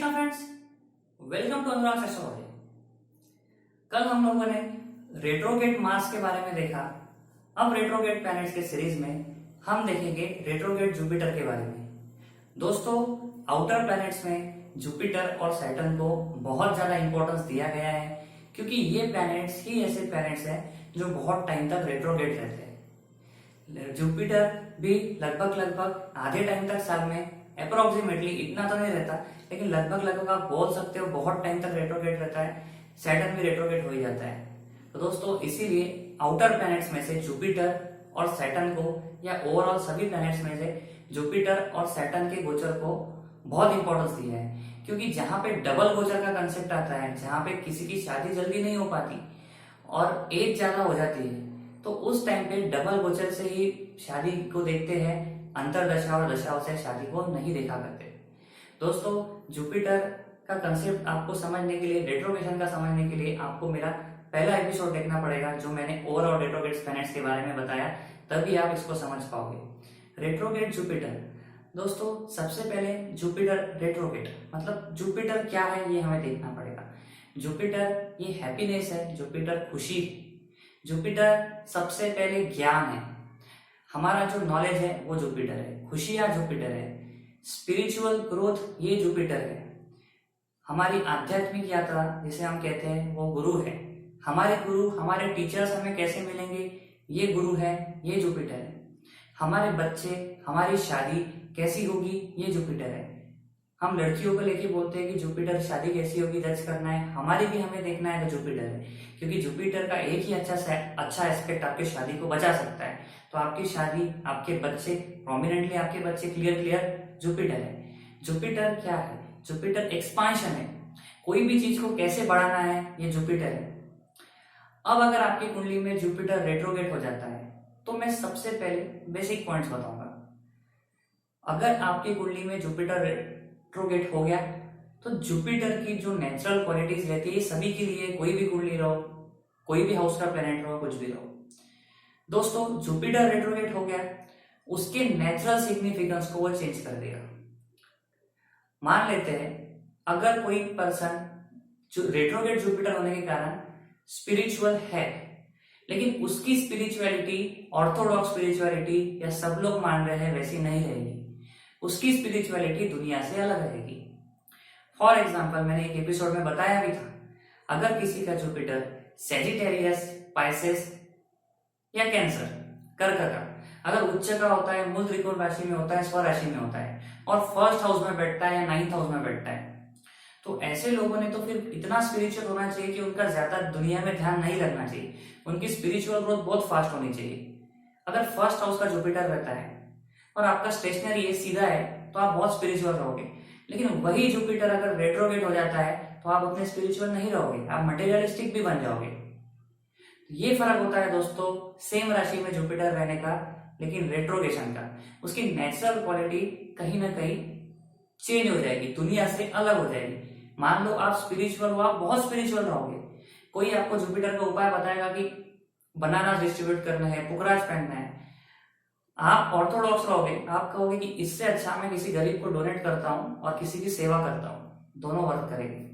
Krishna friends, welcome to Anurag astrology. कल हम लोगों ने रेट्रोगेट मार्स के बारे में देखा। अब रेट्रोगेट प्लैनेट्स के सीरीज में हम देखेंगे रेट्रोगेट जुपिटर के बारे में। दोस्तों, आउटर प्लैनेट्स में जुपिटर और सैटर्न को बहुत ज्यादा इंपॉर्टेंस दिया गया है, क्योंकि ये प्लैनेट्स ही ऐसे प्लैनेट्स हैं जो बहुत टाइम तक रेट्रोगेट रहते हैं। जुपिटर भी लगभग आधे टाइम तक साल में अप्रोक्सीमेटली, इतना तो नहीं रहता, लेकिन लगभग आप बोल सकते हो बहुत टाइम तक रेट्रोगेट रहता है। सैटर्न भी रेट्रोगेट हो ही जाता है। तो दोस्तों, इसीलिए आउटर प्लैनेट्स में से जुपिटर और सैटर्न को, या ओवरऑल सभी प्लैनेट्स में से जुपिटर और सैटर्न के गोचर को बहुत इंपॉर्टेंस दिया है, क्योंकि जहां पे डबल गोचर का कंसेप्ट आता है, जहां पे किसी की शादी जल्दी नहीं हो पाती और एज ज्यादा हो जाती है, तो उस टाइम पे डबल गोचर से ही शादी को देखते हैं, अंतरदशा और दशाओं से शादी को नहीं देखा करते। दोस्तों, जुपिटर का कंसेप्ट आपको समझने के लिए, रेट्रोगेशन का समझने के लिए आपको मेरा पहला एपिसोड देखना पड़ेगा, जो मैंने ओवरऑल रेट्रोगेट प्लैनेट्स के बारे में बताया, तभी आप इसको समझ पाओगे। रेट्रोगेट जुपिटर, दोस्तों सबसे पहले जुपिटर रेट्रोगेट मतलब जुपिटर क्या है ये हमें देखना पड़ेगा। जुपिटर ये हैप्पीनेस है, जुपिटर खुशी, जुपिटर सबसे पहले ज्ञान है, हमारा जो नॉलेज है वो जुपिटर है, खुशियां जुपिटर है, स्पिरिचुअल ग्रोथ ये जुपिटर है, हमारी आध्यात्मिक यात्रा जिसे हम कहते हैं वो गुरु है, हमारे गुरु, हमारे टीचर्स हमें कैसे मिलेंगे ये गुरु है, ये जुपिटर है, हमारे बच्चे, हमारी शादी कैसी होगी ये जुपिटर है। हम लड़कियों को लेके बोलते हैं कि जुपिटर शादी कैसी होगी जज करना है, हमारी भी हमें देखना है तो जुपिटर है, क्योंकि जुपिटर का एक ही अच्छा एस्पेक्ट आपकी शादी को बचा सकता है। तो आपकी शादी, आपके बच्चे, प्रोमिनेंटली आपके बच्चे क्लियर जुपिटर है। जुपिटर क्या है? जुपिटर एक्सपांशन है, कोई भी चीज को कैसे बढ़ाना है ये जुपिटर है। अब अगर आपकी कुंडली में जुपिटर रेट्रोगेट हो जाता है तो मैं सबसे पहले बेसिक पॉइंट्स बताऊंगा। अगर आपकी कुंडली में जुपिटर रेट्रोगेट हो गया तो जुपिटर की जो नेचुरल क्वालिटीज रहती है सभी के लिए, कोई भी कुंडली रहो, कोई भी हाउस का प्लैनेट रहो, कुछ भी रहो, दोस्तों जुपिटर रेट्रोगेट हो गया, उसके नेचुरल सिग्निफिकेंस को वो चेंज कर देगा। मान लेते हैं अगर कोई पर्सन जो रेट्रोगेट जुपिटर होने के कारण स्पिरिचुअल है, लेकिन उसकी स्पिरिचुअलिटी ऑर्थोडॉक्स स्पिरिचुअलिटी या सब लोग मान रहे हैं वैसी नहीं रहेगी, उसकी स्पिरिचुअलिटी दुनिया से अलग रहेगी। फॉर एग्जाम्पल, मैंने एक एपिसोड में बताया भी था, अगर किसी का जुपिटर सेजिटेरियस, पाइसेस या कैंसर, कर्क का अगर उच्च का होता है, मूल त्रिकोण राशि में होता है, स्व राशि में होता है और फर्स्ट हाउस में बैठता है या 9th हाउस में बैठता है, तो ऐसे लोगों ने तो फिर इतना स्पिरिचुअल होना चाहिए कि उनका ज्यादा दुनिया में ध्यान नहीं लगना चाहिए, उनकी स्पिरिचुअल ग्रोथ बहुत फास्ट होनी चाहिए। अगर फर्स्ट हाउस का जुपिटर रहता है और आपका स्टेशनरी है, सीधा है, तो आप बहुत स्पिरिचुअल रहोगे, लेकिन वही जुपिटर अगर रेट्रोगेट हो जाता है तो आप उतने स्पिरिचुअल नहीं रहोगे, आप मटेरियलिस्टिक भी बन जाओगे। ये फर्क होता है दोस्तों सेम राशि में जुपिटर रहने का, लेकिन रेट्रोगेशन का, उसकी नेचुरल क्वालिटी कहीं ना कहीं चेंज हो जाएगी, दुनिया से अलग हो जाएगी। मान लो आप स्पिरिचुअल हो, आप बहुत स्पिरिचुअल रहोगे, कोई आपको जुपिटर का उपाय बताएगा कि बनाना डिस्ट्रीब्यूट करना है, पुखराज पहनना है, आप ऑर्थोडॉक्स रहोगे, आप कहोगे कि इससे अच्छा मैं किसी गरीब को डोनेट करता हूं और किसी की सेवा करता हूं, दोनों वर्क करेंगे।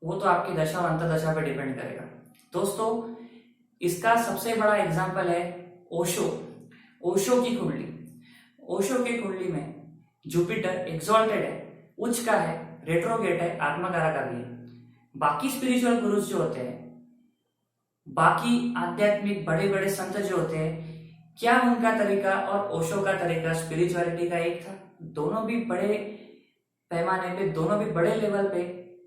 वो तो आपकी दशा और अंतर्दशा पे डिपेंड करेगा। दोस्तों, इसका सबसे बड़ा एग्जाम्पल है ओशो। ओशो की कुंडली, ओशो की कुंडली में जुपिटर एक्सॉल्टेड है, उच्च का है, रेट्रोगेट है, आत्मकारा का भी है। बाकी स्पिरिचुअल गुरुज जो होते हैं, बाकी आध्यात्मिक बड़े बड़े संत जो होते हैं, क्या उनका तरीका और ओशो का तरीका स्पिरिचुअलिटी का एक था? दोनों भी बड़े पैमाने पे, दोनों भी बड़े लेवल पे,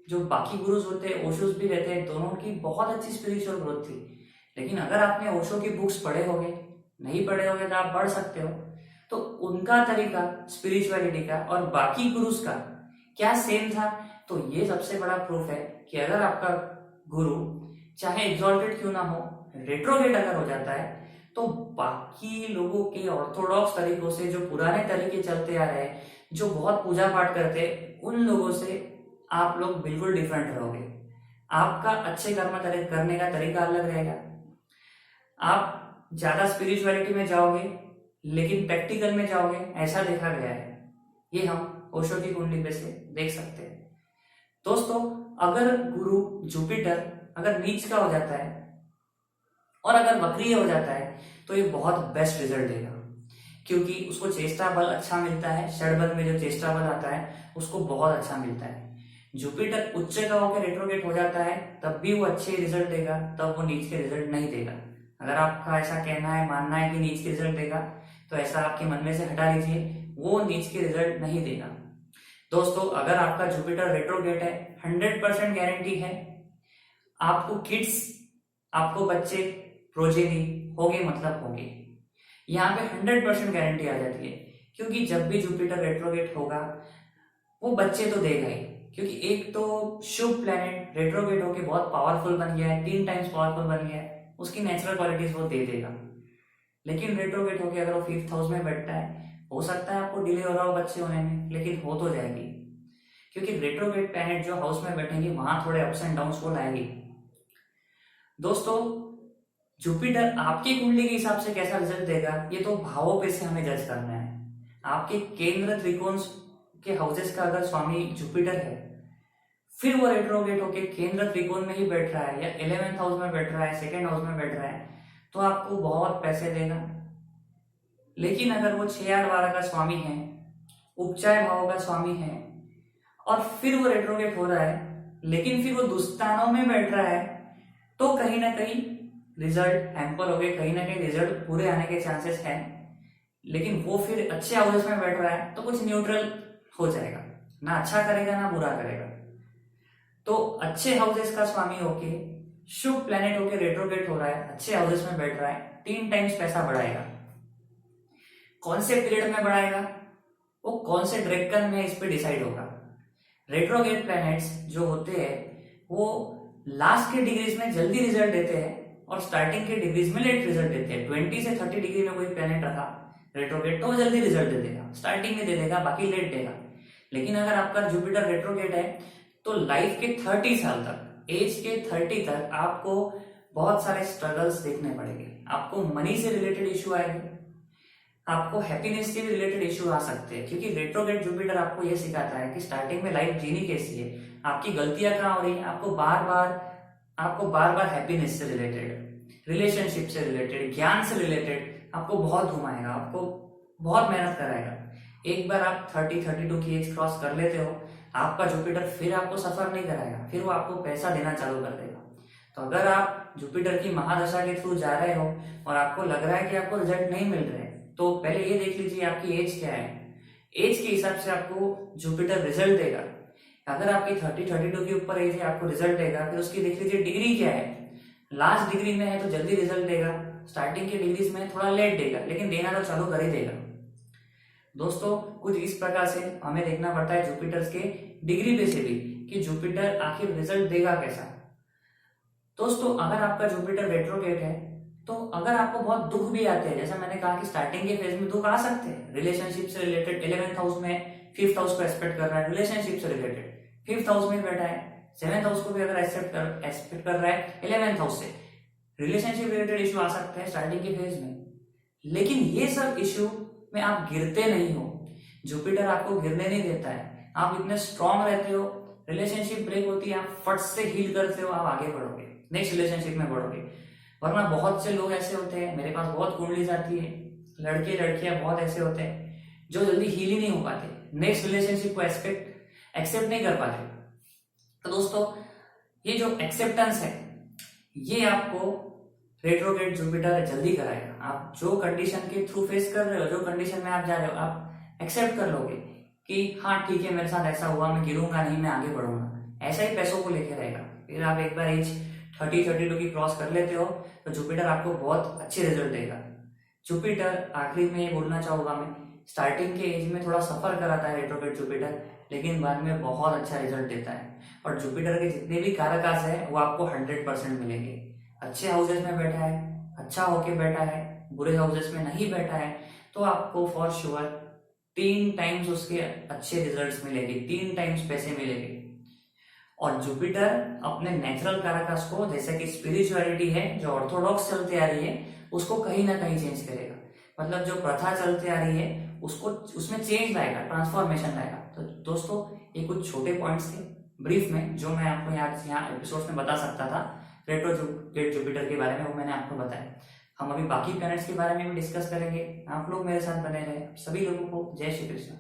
जो बाकी गुरुज होते हैं, ओशोज भी रहते हैं, दोनों की बहुत अच्छी स्पिरिचुअल ग्रोथ थी। लेकिन अगर आपने ओशो की बुक्स पढ़े होंगे, नहीं पढ़े होंगे तो आप पढ़ सकते हो, तो उनका तरीका स्पिरिचुअलिटी का और बाकी गुरुज का क्या सेम था? तो ये सबसे बड़ा प्रूफ है कि अगर आपका गुरु चाहे एग्जॉल्टेड क्यों ना हो, रेट्रोगेट अगर हो जाता है, तो बाकी लोगों के ऑर्थोडॉक्स तरीकों से, जो पुराने तरीके चलते आ रहे हैं, जो बहुत पूजा पाठ करते हैं, उन लोगों से आप लोग बिल्कुल डिफरेंट रहोगे। आपका अच्छे कर्म करने का तरीका अलग रहेगा, आप ज्यादा स्पिरिचुअलिटी में जाओगे लेकिन प्रैक्टिकल में जाओगे, ऐसा देखा गया है। ये हम ओशो की कुंडली पे से देख सकते हैं। दोस्तों अगर गुरु जुपिटर अगर नीच का हो जाता है और अगर वक्रीय हो जाता है तो ये बहुत बेस्ट रिजल्ट देगा, क्योंकि उसको चेष्टा बल अच्छा मिलता है। षड में जो चेष्टा बल आता है उसको बहुत अच्छा मिलता है। जुपिटर उच्च का होकर रेट्रोगेट हो जाता है तब भी वो अच्छे रिजल्ट देगा, तब वो नीच के रिजल्ट नहीं देगा। अगर आपका ऐसा कहना है, मानना है कि नीच के रिजल्ट देगा, तो ऐसा आपके मन में से हटा लीजिए, वो नीच के रिजल्ट नहीं देगा। दोस्तों अगर आपका जुपिटर रेट्रोगेट है, 100% गारंटी है आपको किड्स, आपको बच्चे प्रोजेनी होंगे, मतलब होंगे। यहाँ पे 100% गारंटी आ जाती है, क्योंकि जब भी जुपिटर रेट्रोगेट होगा वो बच्चे तो देगा ही, क्योंकि एक तो शुभ प्लेनेट रेट्रोगेट होके बहुत पावरफुल बन गया है, 3 टाइम्स पावरफुल बन गया है, उसकी नेचुरल क्वालिटीज वो दे देगा। लेकिन रेट्रोगेट होके अगर वो 5th हाउस में बैठता है, हो सकता है आपको डिले हो रहा हो बच्चे होने में, लेकिन हो तो जाएगी, क्योंकि रेट्रोगेट प्लैनेट जो हाउस में बैठेंगे वहां थोड़े अप्स एंड डाउन्स वो लाएंगे। दोस्तों जुपिटर आपकी कुंडली के हिसाब से कैसा रिजल्ट देगा ये तो भावों पे से हमें जज करना है। आपके केंद्र त्रिकोण के हाउसेस का अगर स्वामी जुपिटर है, फिर वो रेट्रोगेट होके केंद्र त्रिकोण में ही बैठ रहा है या 11th हाउस में बैठ रहा है, 2nd हाउस में बैठ रहा है, तो आपको बहुत पैसे देगा। लेकिन अगर वो 6-8-12 का स्वामी है, उपचाय भाव का स्वामी है, और फिर वो रेट्रोगेट हो रहा है, लेकिन फिर वो दुस्थानों में बैठ रहा है, तो कहीं ना कहीं रिजल्ट हैम्पर हो गए, कहीं ना कहीं रिजल्ट पूरे आने के चांसेस हैं। लेकिन वो फिर अच्छे हाउसेस में बैठ रहा है तो कुछ न्यूट्रल हो जाएगा, ना अच्छा करेगा ना बुरा करेगा। तो अच्छे हाउसेस का स्वामी होके, शुभ प्लेनेट होके रेट्रोगेट हो रहा है, अच्छे हाउसेस में बैठ रहा है, 3 टाइम्स पैसा बढ़ाएगा। कौन से पीरियड में बढ़ाएगा, वो कौन से ड्रेकन में, इस पे डिसाइड होगा। रेट्रोगेट प्लैनेट्स जो होते हैं वो लास्ट के डिग्रीज में जल्दी रिजल्ट देते हैं और स्टार्टिंग के डिग्रीज में लेट रिजल्ट देते हैं। 20 से 30 डिग्री में कोई प्लैनेट रहा रेट्रोगेट तो वो जल्दी रिजल्ट दे देगा, स्टार्टिंग में दे देगा, बाकी लेट देगा। लेकिन अगर आपका जुपिटर रेट्रोगेट है तो लाइफ के 30 साल तक, एज के 30 तक आपको बहुत सारे स्ट्रगल्स देखने पड़ेंगे। आपको मनी से रिलेटेड इश्यू आएंगे, आपको हैप्पीनेस से भी रिलेटेड इश्यू आ सकते हैं, क्योंकि रेट्रोगेट जुपिटर आपको यह सिखाता है कि स्टार्टिंग में लाइफ जीनी कैसी है, आपकी गलतियां कहाँ हो रही है, आपको बार बार हैप्पीनेस से रिलेटेड, रिलेशनशिप से रिलेटेड, ज्ञान से रिलेटेड आपको बहुत घुमाएगा, आपको बहुत मेहनत कराएगा। एक बार आप 30-32 की एज क्रॉस कर लेते हो, आपका जुपिटर फिर आपको सफर नहीं कराएगा, फिर वो आपको पैसा देना चालू कर देगा। तो अगर आप जुपिटर की महादशा के थ्रू जा रहे हो और आपको लग रहा है कि आपको रिजल्ट नहीं मिल रहे, तो पहले ये देख लीजिए आपकी एज क्या है। एज के हिसाब से आपको जुपिटर रिजल्ट देगा। अगर आपकी 30-32 के ऊपर एज है आपको रिजल्ट देगा। फिर उसकी देख लीजिए डिग्री क्या है, लास्ट डिग्री में है तो जल्दी रिजल्ट देगा, स्टार्टिंग की डिग्रीज में थोड़ा लेट देगा, लेकिन देना तो चालू कर ही देगा। दोस्तों कुछ इस प्रकार से हमें देखना पड़ता है जुपिटर्स के डिग्री पे से भी कि जुपिटर आखिर रिजल्ट देगा कैसा। दोस्तों अगर आपका जुपिटर रेट्रोगेट है तो अगर आपको बहुत दुख भी आते हैं, जैसा मैंने कहा कि स्टार्टिंग के फेज में दुख आ सकते हैं, रिलेशनशिप से रिलेटेड 11th हाउस में 5th हाउस को एक्सपेक्ट कर रहा है, रिलेशनशिप से रिलेटेड 5th हाउस में बैठा है, 7th हाउस को भी अगर एक्सपेक्ट कर रहा है 11th हाउस से, रिलेशनशिप रिलेटेड इश्यू आ सकते हैं स्टार्टिंग के फेज में। लेकिन ये सब इश्यू में आप गिरते नहीं हो, जुपिटर आपको गिरने नहीं देता है, आप इतने स्ट्रांग रहते हो, रिलेशनशिप ब्रेक होती है आप फट से हील करते हो, आप आगे बढ़ोगे, नेक्स्ट रिलेशनशिप में बढ़ोगे। वरना बहुत से लोग ऐसे होते हैं, मेरे पास बहुत कुंडली आती है, लड़के लड़कियां बहुत ऐसे होते हैं जो जल्दी हील ही नहीं हो पाते, नेक्स्ट रिलेशनशिप को एक्सेप्ट नहीं कर पाते। तो दोस्तों ये जो एक्सेप्टेंस है ये आपको रेट्रोगेट जुपिटर जल्दी कराएगा। आप जो कंडीशन के थ्रू फेस कर रहे हो, जो कंडीशन में आप जा रहे हो, आप एक्सेप्ट कर लोगे कि हाँ ठीक है मेरे साथ ऐसा हुआ, मैं गिरूंगा नहीं, मैं आगे बढ़ूंगा, ऐसा ही पैसों को लेके रहेगा। फिर आप एक बार एज 30-32 की क्रॉस कर लेते हो तो जुपिटर आपको बहुत अच्छे रिजल्ट देगा। जुपिटर आखिरी में ये बोलना चाहूंगा मैं, स्टार्टिंग के एज में थोड़ा सफर कराता है रेट्रोगेट जुपिटर, लेकिन बाद में बहुत अच्छा रिजल्ट देता है। और जुपिटर के जितने भी कारकास है वो आपको 100% मिलेंगे। अच्छे हाउसेस में बैठा है, अच्छा होके बैठा है, बुरे हाउसेस में नहीं बैठा है, तो आपको फॉर श्योर 3 टाइम्स उसके अच्छे रिजल्ट्स मिलेंगे, 3 टाइम्स पैसे मिलेंगे। और जुपिटर अपने नेचुरल कारकास को, जैसे कि स्पिरिचुअलिटी है जो ऑर्थोडॉक्स चलती आ रही है, उसको कहीं ना कहीं चेंज करेगा। मतलब जो प्रथा चलती आ रही है उसको, उसमें चेंज लाएगा, ट्रांसफॉर्मेशन लाएगा। तो दोस्तों ये कुछ छोटे पॉइंट्स थे ब्रीफ में जो मैं आपको यहाँ एपिसोड्स में बता सकता था रेट्रोगेट जुपिटर के बारे में, वो मैंने आपको बताया। हम अभी बाकी प्लैनेट्स के बारे में भी डिस्कस करेंगे। आप लोग मेरे साथ बने रहे। सभी लोगों को जय श्री कृष्ण।